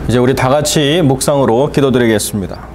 이제 우리 다 같이 묵상으로 기도드리겠습니다.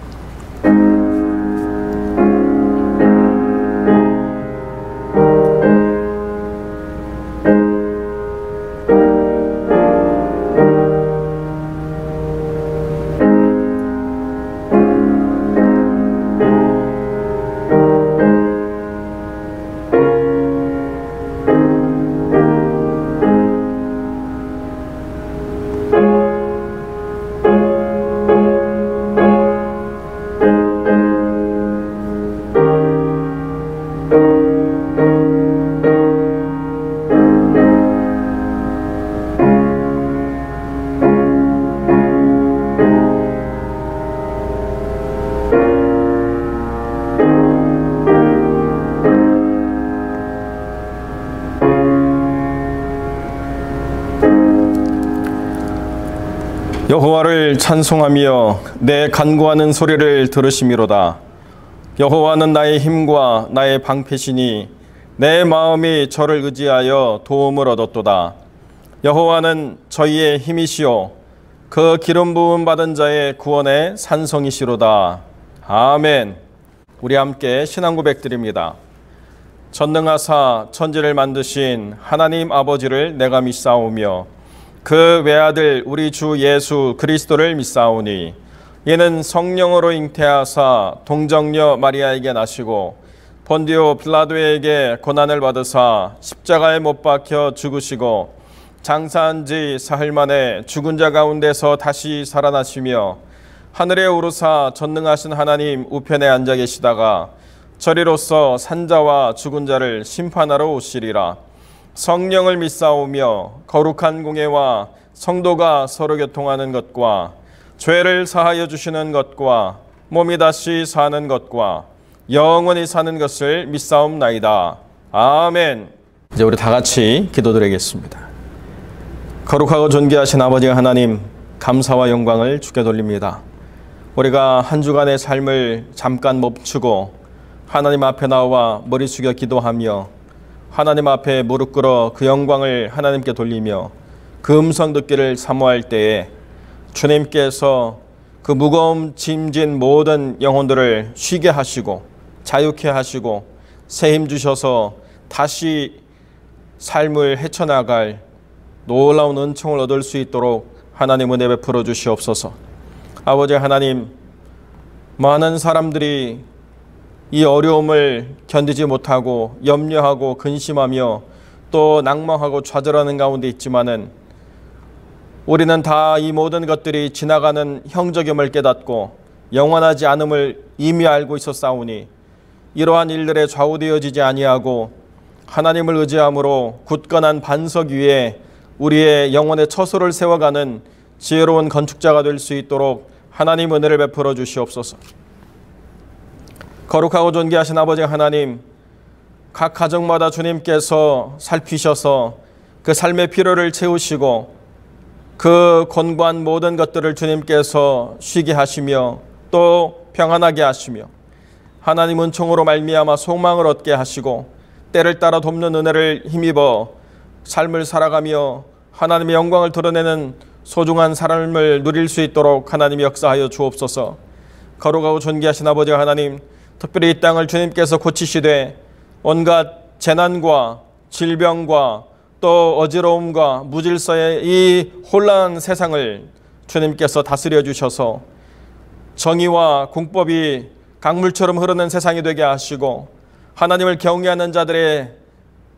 여호와를 찬송하며 내 간구하는 소리를 들으시미로다. 여호와는 나의 힘과 나의 방패시니 내 마음이 저를 의지하여 도움을 얻었도다. 여호와는 저희의 힘이시오 그 기름 부음 받은 자의 구원의 산성이시로다. 아멘. 우리 함께 신앙 고백드립니다. 전능하사 천지를 만드신 하나님 아버지를 내가 믿사오며 그 외아들 우리 주 예수 그리스도를 믿사오니 이는 성령으로 잉태하사 동정녀 마리아에게 나시고 본디오 빌라도에게 고난을 받으사 십자가에 못 박혀 죽으시고 장사한 지 사흘 만에 죽은 자 가운데서 다시 살아나시며 하늘에 오르사 전능하신 하나님 우편에 앉아 계시다가 저리로서 산자와 죽은 자를 심판하러 오시리라. 성령을 믿사오며 거룩한 공예와 성도가 서로 교통하는 것과 죄를 사하여 주시는 것과 몸이 다시 사는 것과 영원히 사는 것을 믿사옵나이다. 아멘. 이제 우리 다 같이 기도드리겠습니다. 거룩하고 존귀하신 아버지 하나님, 감사와 영광을 주께 돌립니다. 우리가 한 주간의 삶을 잠깐 멈추고 하나님 앞에 나와 머리 숙여 기도하며 하나님 앞에 무릎 꿇어 그 영광을 하나님께 돌리며 그 음성 듣기를 사모할 때에 주님께서 그 무거움 짐진 모든 영혼들을 쉬게 하시고 자유케 하시고 새 힘 주셔서 다시 삶을 헤쳐나갈 놀라운 은총을 얻을 수 있도록 하나님 은혜 베풀어 주시옵소서. 아버지 하나님, 많은 사람들이 이 어려움을 견디지 못하고 염려하고 근심하며 또 낭망하고 좌절하는 가운데 있지만은 우리는 다 이 모든 것들이 지나가는 형적임을 깨닫고 영원하지 않음을 이미 알고 있었사오니 이러한 일들에 좌우되어지지 아니하고 하나님을 의지함으로 굳건한 반석 위에 우리의 영혼의 처소를 세워가는 지혜로운 건축자가 될 수 있도록 하나님 은혜를 베풀어 주시옵소서. 거룩하고 존귀하신 아버지 하나님, 각 가정마다 주님께서 살피셔서 그 삶의 필요를 채우시고 그 곤고한 모든 것들을 주님께서 쉬게 하시며 또 평안하게 하시며 하나님 은총으로 말미암아 소망을 얻게 하시고 때를 따라 돕는 은혜를 힘입어 삶을 살아가며 하나님의 영광을 드러내는 소중한 삶을 누릴 수 있도록 하나님이 역사하여 주옵소서. 거룩하고 존귀하신 아버지 하나님, 특별히 이 땅을 주님께서 고치시되 온갖 재난과 질병과 또 어지러움과 무질서의 이 혼란한 세상을 주님께서 다스려 주셔서 정의와 공법이 강물처럼 흐르는 세상이 되게 하시고 하나님을 경외하는 자들의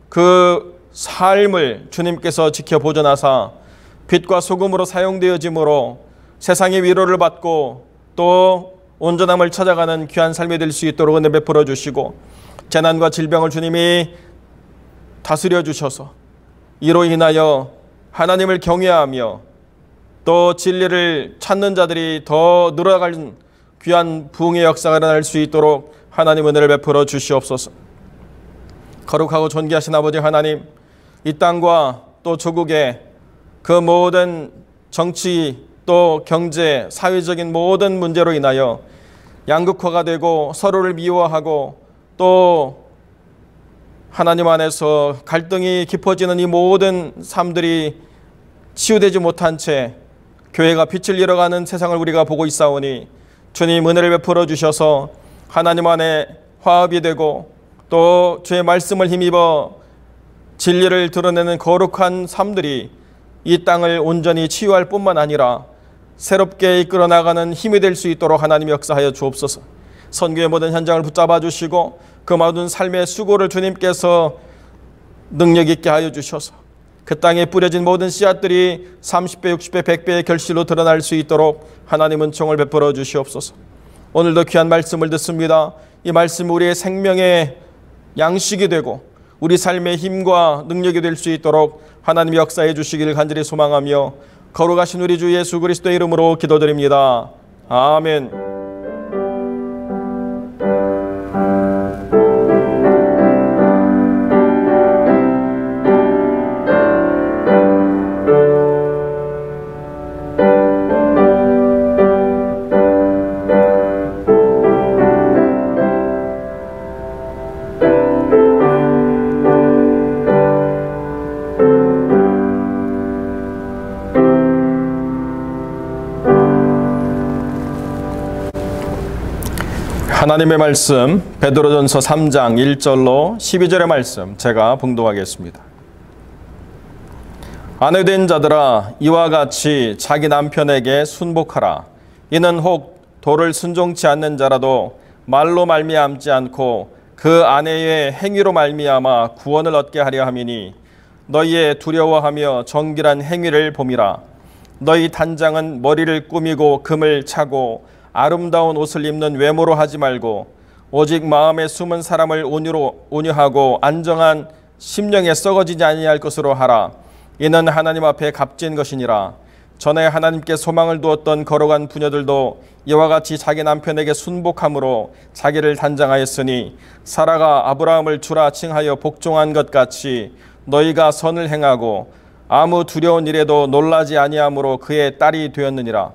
그 삶을 주님께서 지켜 보존하사 빛과 소금으로 사용되어짐으로 세상의 위로를 받고 또 온전함을 찾아가는 귀한 삶이 될 수 있도록 은혜 베풀어 주시고 재난과 질병을 주님이 다스려 주셔서 이로 인하여 하나님을 경외하며 또 진리를 찾는 자들이 더 늘어가는 귀한 부흥의 역사가 일어날 수 있도록 하나님 은혜를 베풀어 주시옵소서. 거룩하고 존귀하신 아버지 하나님, 이 땅과 또 조국의 그 모든 정치 또 경제, 사회적인 모든 문제로 인하여 양극화가 되고 서로를 미워하고 또 하나님 안에서 갈등이 깊어지는 이 모든 삶들이 치유되지 못한 채 교회가 빛을 잃어가는 세상을 우리가 보고 있사오니 주님 은혜를 베풀어 주셔서 하나님 안에 화합이 되고 또 주의 말씀을 힘입어 진리를 드러내는 거룩한 삶들이 이 땅을 온전히 치유할 뿐만 아니라 새롭게 이끌어 나가는 힘이 될 수 있도록 하나님 역사하여 주옵소서. 선교의 모든 현장을 붙잡아 주시고 그 모든 삶의 수고를 주님께서 능력 있게 하여 주셔서 그 땅에 뿌려진 모든 씨앗들이 30배, 60배, 100배의 결실로 드러날 수 있도록 하나님 은총을 베풀어 주시옵소서. 오늘도 귀한 말씀을 듣습니다. 이 말씀이 우리의 생명의 양식이 되고 우리 삶의 힘과 능력이 될 수 있도록 하나님 역사해 주시기를 간절히 소망하며 거룩하신 우리 주 예수 그리스도의 이름으로 기도드립니다. 아멘. 하나님의 말씀 베드로전서 3장 1절로 12절의 말씀 제가 봉독하겠습니다. 아내된 자들아 이와 같이 자기 남편에게 순복하라. 이는 혹 도를 순종치 않는 자라도 말로 말미암지 않고 그 아내의 행위로 말미암아 구원을 얻게 하려 함이니 너희의 두려워하며 정결한 행위를 봄이라. 너희 단장은 머리를 꾸미고 금을 차고 아름다운 옷을 입는 외모로 하지 말고 오직 마음에 숨은 사람을 온유하고 안정한 심령에 썩어지지 아니할 것으로 하라. 이는 하나님 앞에 값진 것이니라. 전에 하나님께 소망을 두었던 거룩한 부녀들도 이와 같이 자기 남편에게 순복함으로 자기를 단장하였으니 사라가 아브라함을 주라 칭하여 복종한 것 같이 너희가 선을 행하고 아무 두려운 일에도 놀라지 아니함으로 그의 딸이 되었느니라.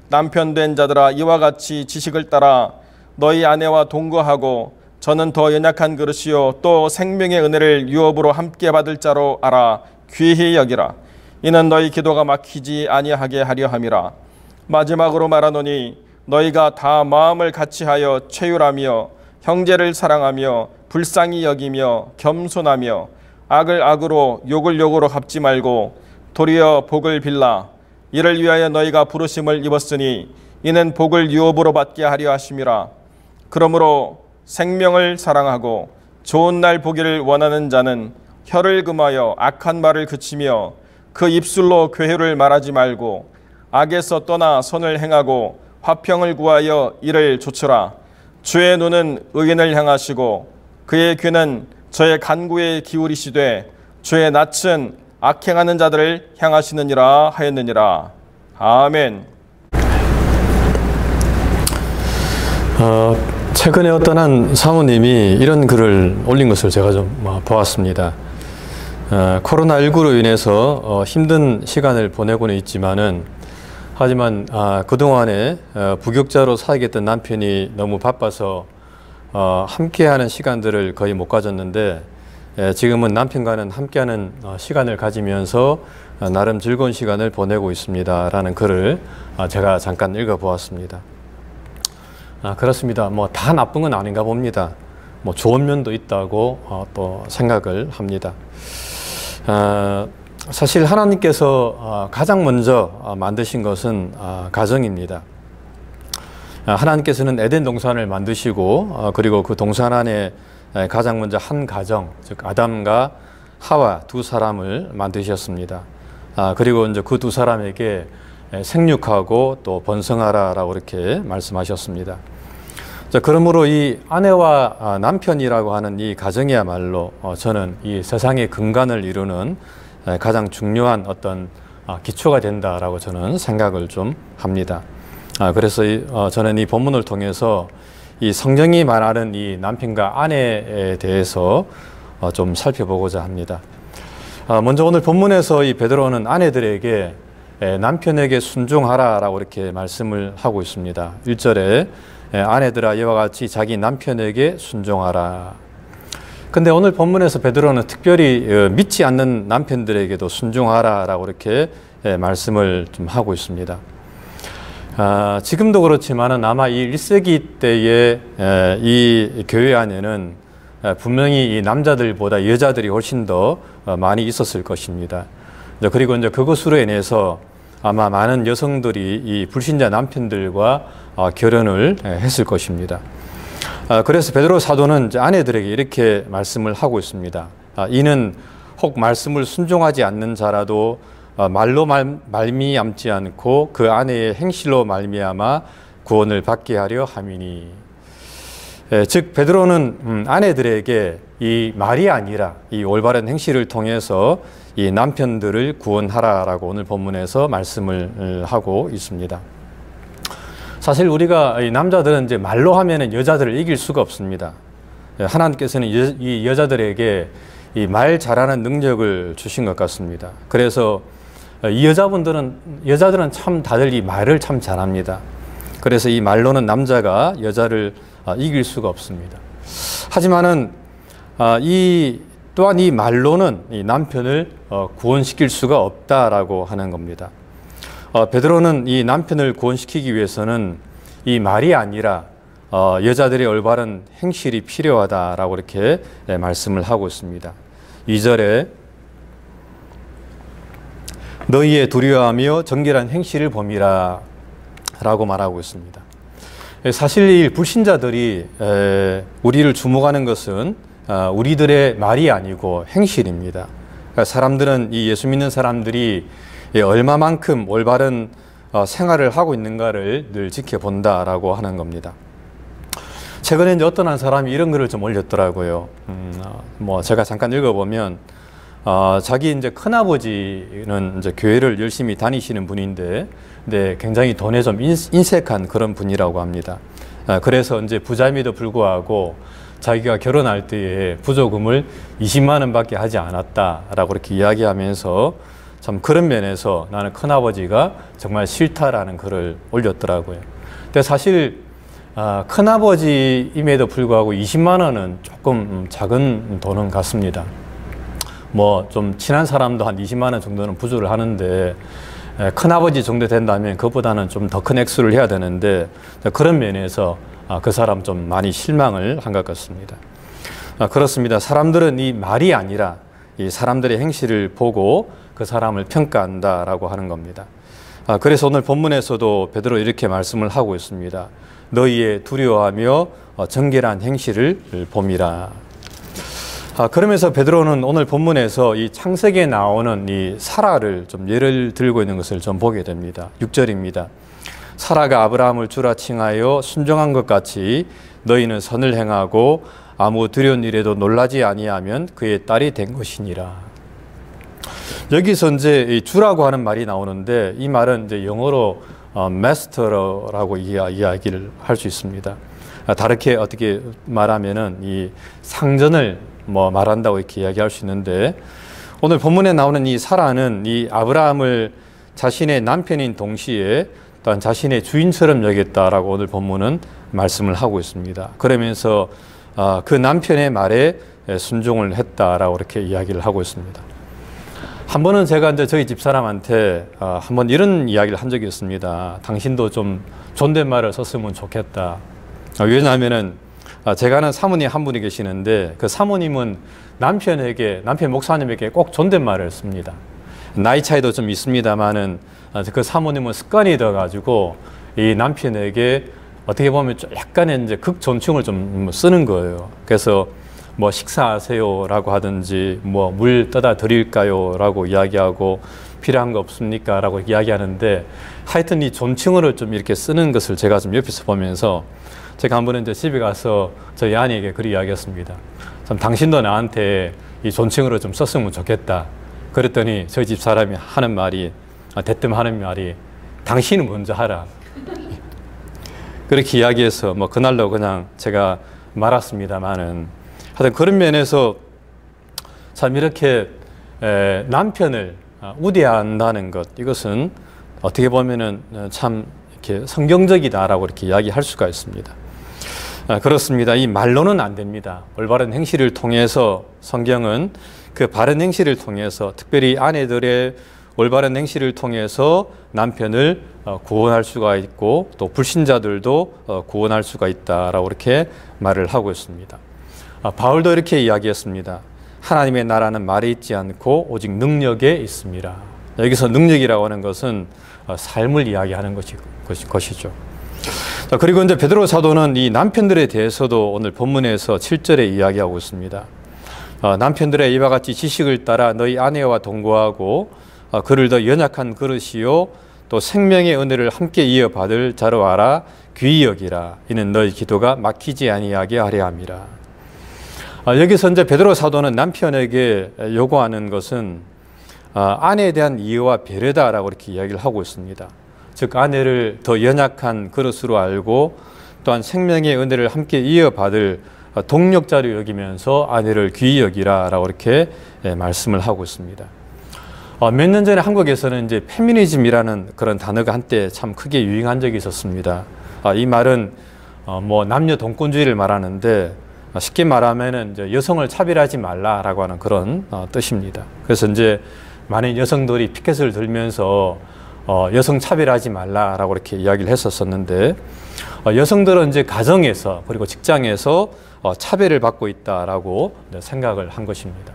남편 된 자들아 이와 같이 지식을 따라 너희 아내와 동거하고 저는 더 연약한 그릇이요 또 생명의 은혜를 유업으로 함께 받을 자로 알아 귀히 여기라. 이는 너희 기도가 막히지 아니하게 하려 함이라. 마지막으로 말하노니 너희가 다 마음을 같이하여 최율하며 형제를 사랑하며 불쌍히 여기며 겸손하며 악을 악으로 욕을 욕으로 갚지 말고 도리어 복을 빌라. 이를 위하여 너희가 부르심을 입었으니 이는 복을 유업으로 받게 하려 하심이라. 그러므로 생명을 사랑하고 좋은 날 보기를 원하는 자는 혀를 금하여 악한 말을 그치며 그 입술로 괴효를 말하지 말고 악에서 떠나 선을 행하고 화평을 구하여 이를 조치라. 주의 눈은 의인을 향하시고 그의 귀는 저의 간구에 기울이시되 주의 낯은 악행하는 자들을 향하시느니라 하였느니라. 아멘. 최근에 어떤 한 사모님이 이런 글을 올린 것을 제가 좀 보았습니다. 코로나19로 인해서 힘든 시간을 보내고는 있지만은 하지만 그동안에 부격자로 살겠던 남편이 너무 바빠서 함께하는 시간들을 거의 못 가졌는데 지금은 남편과는 함께하는 시간을 가지면서 나름 즐거운 시간을 보내고 있습니다 라는 글을 제가 잠깐 읽어보았습니다. 그렇습니다. 뭐 다 나쁜 건 아닌가 봅니다. 뭐 좋은 면도 있다고 또 생각을 합니다. 사실 하나님께서 가장 먼저 만드신 것은 가정입니다. 하나님께서는 에덴 동산을 만드시고 그리고 그 동산 안에 가장 먼저 한 가정, 즉 아담과 하와 두 사람을 만드셨습니다. 그리고 이제 그 두 사람에게 생육하고 또 번성하라라고 이렇게 말씀하셨습니다. 자, 그러므로 이 아내와 남편이라고 하는 이 가정이야말로 저는 이 세상의 근간을 이루는 가장 중요한 어떤 기초가 된다라고 저는 생각을 좀 합니다. 그래서 저는 이 본문을 통해서 이 성경이 말하는 이 남편과 아내에 대해서 좀 살펴보고자 합니다. 먼저 오늘 본문에서 이 베드로는 아내들에게 남편에게 순종하라라고 이렇게 말씀을 하고 있습니다. 1절에 아내들아 이와 같이 자기 남편에게 순종하라. 근데 오늘 본문에서 베드로는 특별히 믿지 않는 남편들에게도 순종하라라고 이렇게 말씀을 좀 하고 있습니다. 지금도 그렇지만은 아마 이 1세기 때의 이 교회 안에는 분명히 이 남자들보다 여자들이 훨씬 더 많이 있었을 것입니다. 그리고 이제 그것으로 인해서 아마 많은 여성들이 이 불신자 남편들과 결혼을 했을 것입니다. 그래서 베드로 사도는 이제 아내들에게 이렇게 말씀을 하고 있습니다. 이는 혹 말씀을 순종하지 않는 자라도 말로 말미암지 않고 그 아내의 행실로 말미암아 구원을 받게 하려 함이니. 즉 베드로는 아내들에게 이 말이 아니라 이 올바른 행실을 통해서 이 남편들을 구원하라라고 오늘 본문에서 말씀을 하고 있습니다. 사실 우리가 이 남자들은 이제 말로 하면은 여자들을 이길 수가 없습니다. 하나님께서는 이 여자들에게 이 말 잘하는 능력을 주신 것 같습니다. 그래서 이 여자들은 참 다들 이 말을 참 잘합니다. 그래서 이 말로는 남자가 여자를 이길 수가 없습니다. 하지만은 또한 이 말로는 이 남편을 구원시킬 수가 없다라고 하는 겁니다. 베드로는 이 남편을 구원시키기 위해서는 이 말이 아니라 여자들의 올바른 행실이 필요하다라고 이렇게 말씀을 하고 있습니다. 2절에 너희의 두려워하며 정결한 행실을 범이라 라고 말하고 있습니다. 사실 이 불신자들이 우리를 주목하는 것은 우리들의 말이 아니고 행실입니다. 그러니까 사람들은 이 예수 믿는 사람들이 얼마만큼 올바른 생활을 하고 있는가를 늘 지켜본다라고 하는 겁니다. 최근에 이제 어떤 한 사람이 이런 글을 좀 올렸더라고요. 제가 잠깐 읽어보면 자기 이제 큰아버지는 이제 교회를 열심히 다니시는 분인데, 근데 굉장히 돈에 좀 인색한 그런 분이라고 합니다. 그래서 이제 부자임에도 불구하고 자기가 결혼할 때에 부조금을 20만 원밖에 하지 않았다라고 이렇게 이야기하면서 참 그런 면에서 나는 큰아버지가 정말 싫다라는 글을 올렸더라고요. 근데 사실 큰아버지임에도 불구하고 20만 원은 조금 작은 돈은 같습니다. 좀 친한 사람도 한 20만 원 정도는 부조를 하는데 큰아버지 정도 된다면 그것보다는 좀 더 큰 액수를 해야 되는데 그런 면에서 그 사람 좀 많이 실망을 한 것 같습니다. 그렇습니다. 사람들은 이 말이 아니라 이 사람들의 행실을 보고 그 사람을 평가한다라고 하는 겁니다. 그래서 오늘 본문에서도 베드로 이렇게 말씀을 하고 있습니다. 너희의 두려워하며 정결한 행실을 봄이라. 그러면서 베드로는 오늘 본문에서 이 창세기에 나오는 이 사라를 좀 예를 들고 있는 것을 좀 보게 됩니다. 6절입니다. 사라가 아브라함을 주라 칭하여 순종한 것 같이 너희는 선을 행하고 아무 두려운 일에도 놀라지 아니하면 그의 딸이 된 것이니라. 여기서 이제 이 주라고 하는 말이 나오는데 이 말은 이제 영어로 master라고 이야기를 할 수 있습니다. 다르게 어떻게 말하면은 이 상전을 말한다고 이렇게 이야기할 수 있는데, 오늘 본문에 나오는 이 사라는 이 아브라함을 자신의 남편인 동시에 또한 자신의 주인처럼 여겼다라고 오늘 본문은 말씀을 하고 있습니다. 그러면서 그 남편의 말에 순종을 했다라고 이렇게 이야기를 하고 있습니다. 한 번은 제가 이제 저희 집사람한테 한번 이런 이야기를 한 적이 있습니다. 당신도 좀 존댓말을 썼으면 좋겠다. 왜냐하면은 제가 아는 사모님 한 분이 계시는데 그 사모님은 남편 목사님에게 꼭 존댓말을 씁니다. 나이 차이도 좀 있습니다만은 그 사모님은 습관이 되어가지고 이 남편에게 어떻게 보면 약간의 이제 극존칭을 좀 쓰는 거예요. 그래서 식사하세요라고 하든지 물 떠다 드릴까요? 라고 이야기하고 필요한 거 없습니까? 라고 이야기하는데 하여튼 이 존칭어를 좀 이렇게 쓰는 것을 제가 좀 옆에서 보면서 제가 한 번은 이제 집에 가서 저희 아내에게 그렇게 이야기했습니다. 참 당신도 나한테 이 존칭어를 좀 썼으면 좋겠다. 그랬더니 저희 집 사람이 하는 말이 대뜸 하는 말이 당신은 먼저 하라. 그렇게 이야기해서 그날로 그냥 제가 말았습니다만은 하여튼 그런 면에서 참 이렇게 남편을 우대한다는 것, 이것은 어떻게 보면은 참 이렇게 성경적이다라고 이렇게 이야기할 수가 있습니다. 그렇습니다. 이 말로는 안 됩니다. 올바른 행실을 통해서 성경은 그 바른 행실을 통해서 특별히 아내들의 올바른 행실을 통해서 남편을 구원할 수가 있고 또 불신자들도 구원할 수가 있다라고 이렇게 말을 하고 있습니다. 바울도 이렇게 이야기했습니다. 하나님의 나라는 말에 있지 않고 오직 능력에 있습니다. 여기서 능력이라고 하는 것은 삶을 이야기하는 것이죠. 그리고 이제 베드로 사도는 이 남편들에 대해서도 오늘 본문에서 7절에 이야기하고 있습니다. 남편들의 이와 같이 지식을 따라 너희 아내와 동거하고 그를 더 연약한 그릇이요 또 생명의 은혜를 함께 이어받을 자로 알아 귀히 여기라. 이는 너희 기도가 막히지 아니하게 하려 함이라. 여기서 이제 베드로 사도는 남편에게 요구하는 것은 아내에 대한 이해와 배려다라고 이렇게 이야기를 하고 있습니다. 즉 아내를 더 연약한 그릇으로 알고 또한 생명의 은혜를 함께 이어받을 동력자로 여기면서 아내를 귀히 여기라라고 이렇게 말씀을 하고 있습니다. 몇 년 전에 한국에서는 이제 페미니즘이라는 그런 단어가 한때 참 크게 유행한 적이 있었습니다. 이 말은 뭐 남녀 동권주의를 말하는데 쉽게 말하면은 이제 여성을 차별하지 말라라고 하는 그런 뜻입니다. 그래서 이제 많은 여성들이 피켓을 들면서 여성 차별하지 말라라고 이렇게 이야기를 했었었는데 여성들은 이제 가정에서 그리고 직장에서 차별을 받고 있다라고 생각을 한 것입니다.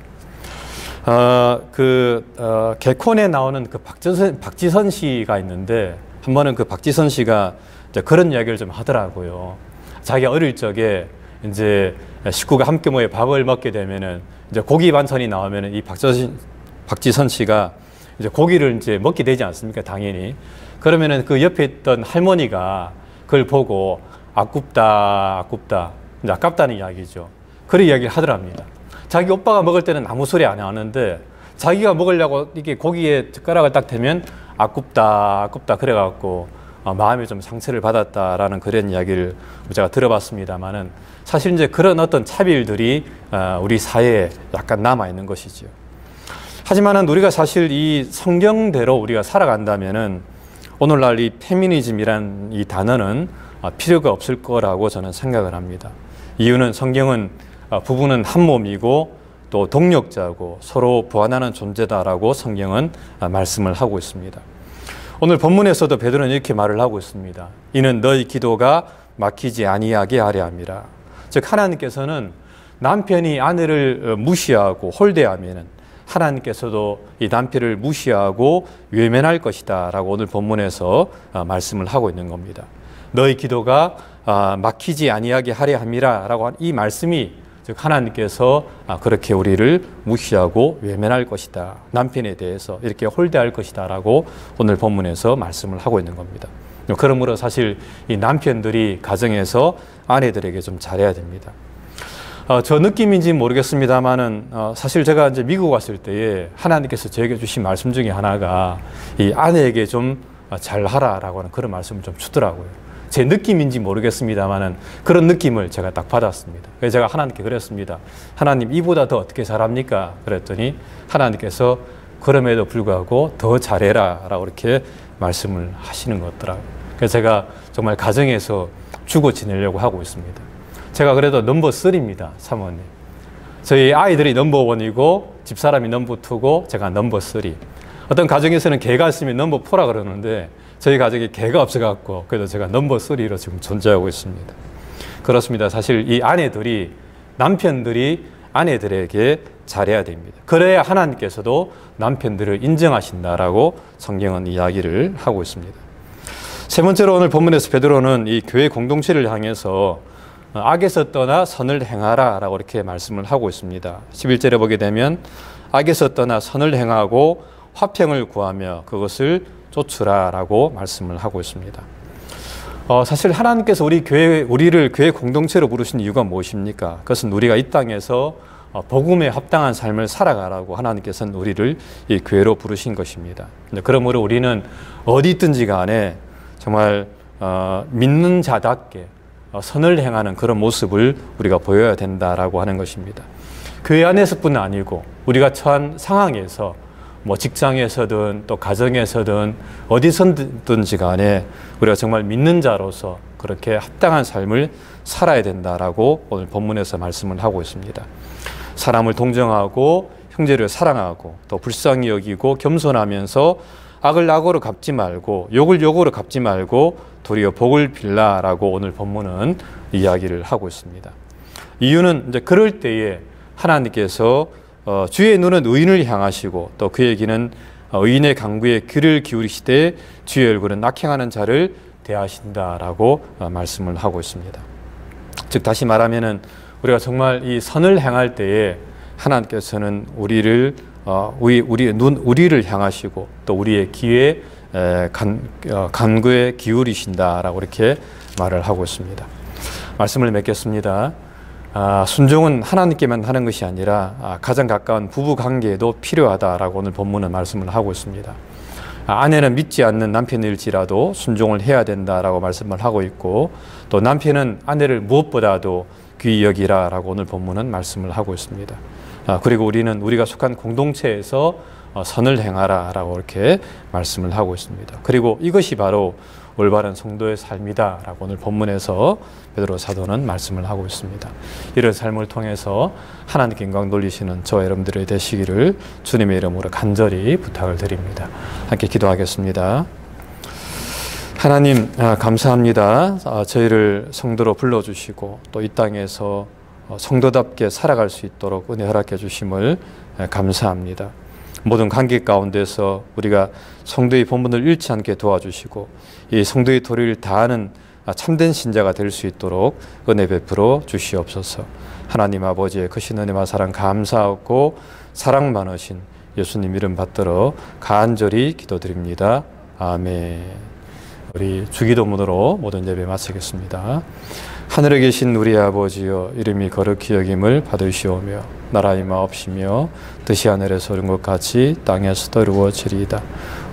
개콘에 나오는 그 박지선 씨가 있는데 한 번은 그 박지선 씨가 이제 그런 이야기를 좀 하더라고요. 자기가 어릴 적에 이제 식구가 함께 모여 밥을 먹게 되면은 이제 고기 반찬이 나오면은 이 박지선 씨가 이제 고기를 이제 먹게 되지 않습니까? 당연히. 그러면은 그 옆에 있던 할머니가 그걸 보고 아깝다, 아깝다. 이제 아깝다는 이야기죠. 그런 이야기를 하더랍니다. 자기 오빠가 먹을 때는 아무 소리 안 하는데 자기가 먹으려고 이게 고기에 젓가락을 딱 대면 아깝다, 아깝다 그래갖고 마음에 좀 상처를 받았다라는 그런 이야기를 제가 들어봤습니다만은 사실 이제 그런 어떤 차별들이 우리 사회에 약간 남아 있는 것이죠. 하지만은 우리가 사실 이 성경대로 우리가 살아간다면은 오늘날 이 페미니즘이란 이 단어는 필요가 없을 거라고 저는 생각을 합니다. 이유는 성경은 부부는 한 몸이고 또 동력자고 서로 보완하는 존재다라고 성경은 말씀을 하고 있습니다. 오늘 본문에서도 베드로는 이렇게 말을 하고 있습니다. 이는 너희 기도가 막히지 아니하게 하려 함이라. 즉 하나님께서는 남편이 아내를 무시하고 홀대하면은 하나님께서도 이 남편을 무시하고 외면할 것이다 라고 오늘 본문에서 말씀을 하고 있는 겁니다. 너희 기도가 막히지 아니하게 하려 함이라 라고 한 이 말씀이 즉 하나님께서 그렇게 우리를 무시하고 외면할 것이다. 남편에 대해서 이렇게 홀대할 것이다 라고 오늘 본문에서 말씀을 하고 있는 겁니다. 그러므로 사실 이 남편들이 가정에서 아내들에게 좀 잘해야 됩니다. 저 느낌인지 모르겠습니다만은 사실 제가 이제 미국 왔을 때에 하나님께서 저에게 주신 말씀 중에 하나가 이 아내에게 좀 잘하라라고 하는 그런 말씀을 좀 주더라고요. 제 느낌인지 모르겠습니다만은 그런 느낌을 제가 딱 받았습니다. 그래서 제가 하나님께 그랬습니다. 하나님 이보다 더 어떻게 잘합니까? 그랬더니 하나님께서 그럼에도 불구하고 더 잘해라 라고 이렇게 말씀을 하시는 것 같더라고요. 그래서 제가 정말 가정에서 주고 지내려고 하고 있습니다. 제가 그래도 넘버 3입니다. 사모님. 저희 아이들이 넘버 1이고 집사람이 넘버 2고 제가 넘버 3. 어떤 가정에서는 개가 있으면 넘버 4라 그러는데 저희 가족에 개가 없어갖고 그래도 제가 넘버 3로 지금 존재하고 있습니다. 그렇습니다. 사실 이 아내들이 남편들이 아내들에게 잘해야 됩니다. 그래야 하나님께서도 남편들을 인정하신다라고 성경은 이야기를 하고 있습니다. 세 번째로 오늘 본문에서 베드로는 이 교회 공동체를 향해서 악에서 떠나 선을 행하라 라고 이렇게 말씀을 하고 있습니다. 11절에 보게 되면 악에서 떠나 선을 행하고 화평을 구하며 그것을 쫓으라 라고 말씀을 하고 있습니다. 사실 하나님께서 우리를 교회 공동체로 부르신 이유가 무엇입니까? 그것은 우리가 이 땅에서 복음에 합당한 삶을 살아가라고 하나님께서는 우리를 이 교회로 부르신 것입니다. 그러므로 우리는 어디 있든지 간에 정말 믿는 자답게 선을 행하는 그런 모습을 우리가 보여야 된다라고 하는 것입니다. 교회 안에서뿐 아니고 우리가 처한 상황에서 뭐 직장에서든 또 가정에서든 어디서든지 간에 우리가 정말 믿는 자로서 그렇게 합당한 삶을 살아야 된다라고 오늘 본문에서 말씀을 하고 있습니다. 사람을 동정하고 형제를 사랑하고 또 불쌍히 여기고 겸손하면서 악을 악으로 갚지 말고 욕을 욕으로 갚지 말고 도리어 복을 빌라라고 오늘 본문은 이야기를 하고 있습니다. 이유는 이제 그럴 때에 하나님께서 주의 눈은 의인을 향하시고 또 그에게는 의인의 간구에 귀를 기울이시되 주의 얼굴은 악행하는 자를 대하신다라고 말씀을 하고 있습니다. 즉 다시 말하면은 우리가 정말 이 선을 행할 때에 하나님께서는 우리를 우리를 향하시고 또 우리의 귀에 간구에 기울이신다라고 이렇게 말을 하고 있습니다. 말씀을 맺겠습니다. 순종은 하나님께만 하는 것이 아니라 가장 가까운 부부 관계에도 필요하다라고 오늘 본문은 말씀을 하고 있습니다. 아내는 믿지 않는 남편일지라도 순종을 해야 된다라고 말씀을 하고 있고 또 남편은 아내를 무엇보다도 귀히 여기라라고 오늘 본문은 말씀을 하고 있습니다. 그리고 우리가 속한 공동체에서 선을 행하라라고 이렇게 말씀을 하고 있습니다. 그리고 이것이 바로 올바른 성도의 삶이다라고 오늘 본문에서 베드로 사도는 말씀을 하고 있습니다. 이런 삶을 통해서 하나님께 영광 돌리시는 저와 여러분들의 되시기를 주님의 이름으로 간절히 부탁을 드립니다. 함께 기도하겠습니다. 하나님 감사합니다. 저희를 성도로 불러주시고 또 이 땅에서 성도답게 살아갈 수 있도록 은혜 허락해 주심을 감사합니다. 모든 관계 가운데서 우리가 성도의 본분을 잃지 않게 도와주시고 이 성도의 도리를 다하는 참된 신자가 될 수 있도록 은혜 베풀어 주시옵소서. 하나님 아버지의 크신 은혜와 사랑 감사하고 사랑 많으신 예수님 이름 받들어 간절히 기도드립니다. 아멘. 우리 주기도문으로 모든 예배 마치겠습니다. 하늘에 계신 우리 아버지여 이름이 거룩히 여김을 받으시오며 나라의 마옵시며 뜻이 하늘에서 이룬 것 같이 땅에서도 이루어지리이다.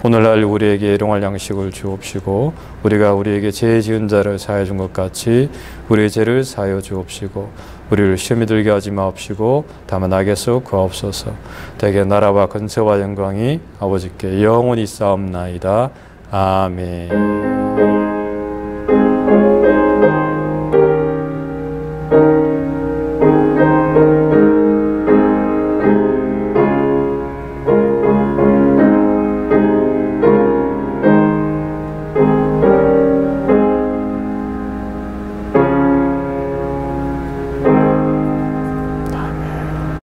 오늘날 우리에게 일용할 양식을 주옵시고 우리가 우리에게 죄 지은 자를 사하여 준 것 같이 우리의 죄를 사하여 주옵시고 우리를 시험에 들게 하지 마옵시고 다만 악에서 구하옵소서. 대개 나라와 권세와 영광이 아버지께 영원히 쌓옵나이다. 아멘.